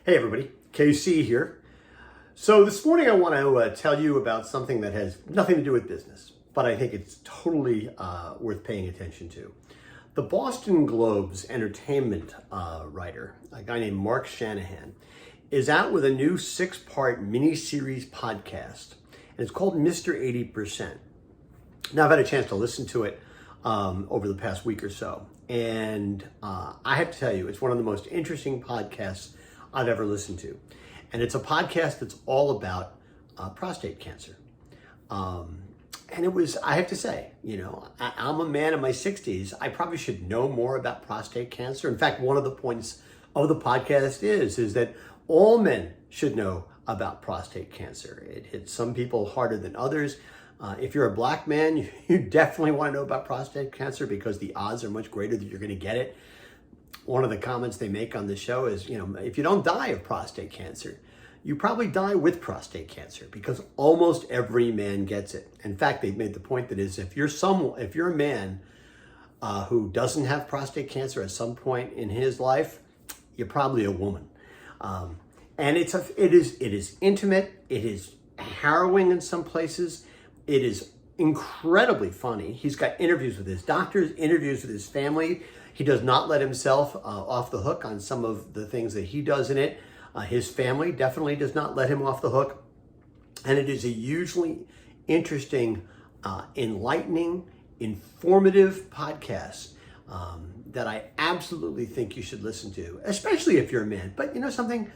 Hey everybody, KC here. So this morning I want to tell you about something that has nothing to do with business, but I think it's totally worth paying attention to. The Boston Globe's entertainment writer, a guy named Mark Shanahan, is out with a new 6-part mini-series podcast, and it's called Mr. 80%. Now I've had a chance to listen to it over the past week or so, and I have to tell you, it's one of the most interesting podcasts I've ever listened to. And it's a podcast that's all about prostate cancer. And it was, I have to say, I'm a man in my 60s. I probably should know more about prostate cancer. In fact, one of the points of the podcast is that all men should know about prostate cancer. It hits some people harder than others. If you're a black man, you definitely want to know about prostate cancer because the odds are much greater that you're going to get it. One of the comments they make on the show is, if you don't die of prostate cancer, you probably die with prostate cancer because almost every man gets it. In fact, they've made the point that is if you're a man who doesn't have prostate cancer at some point in his life, you're probably a woman. And it is intimate. It is harrowing in some places. It is incredibly funny. He's got interviews with his doctors, interviews with his family. He does not let himself off the hook on some of the things that he does in it. His family definitely does not let him off the hook. And it is a hugely interesting, enlightening, informative podcast that I absolutely think you should listen to, especially if you're a man. But something,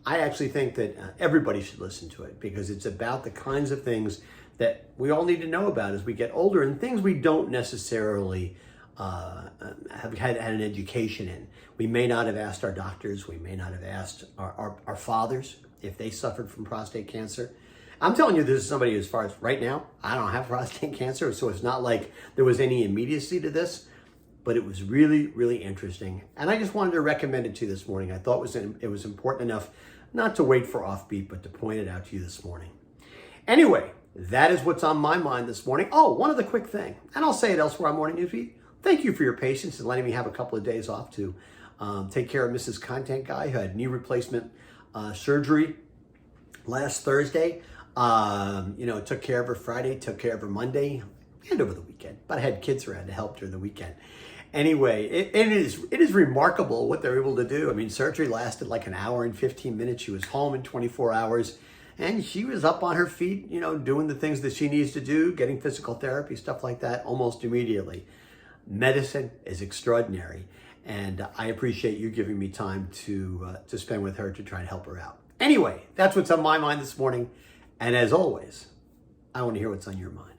I actually think that everybody should listen to it because it's about the kinds of things that we all need to know about as we get older and things we don't necessarily have had an education in. We may not have asked our doctors, we may not have asked our fathers if they suffered from prostate cancer. I'm telling you, this is somebody as far as right now, I don't have prostate cancer, so it's not like there was any immediacy to this, but it was really, really interesting. And I just wanted to recommend it to you this morning. I thought it was important enough not to wait for offbeat, but to point it out to you this morning. Anyway, that is what's on my mind this morning. Oh, one other quick thing, and I'll say it elsewhere on Morning Newsfeed. Thank you for your patience and letting me have a couple of days off to take care of Mrs. Content Guy who had knee replacement surgery last Thursday. Took care of her Friday, took care of her Monday, and over the weekend. But I had kids around to help during the weekend. Anyway, it is remarkable what they're able to do. I mean, surgery lasted like an hour and 15 minutes. She was home in 24 hours. And she was up on her feet, doing the things that she needs to do, getting physical therapy, stuff like that, almost immediately. Medicine is extraordinary, and I appreciate you giving me time to spend with her to try and help her out. Anyway, that's what's on my mind this morning, and as always, I want to hear what's on your mind.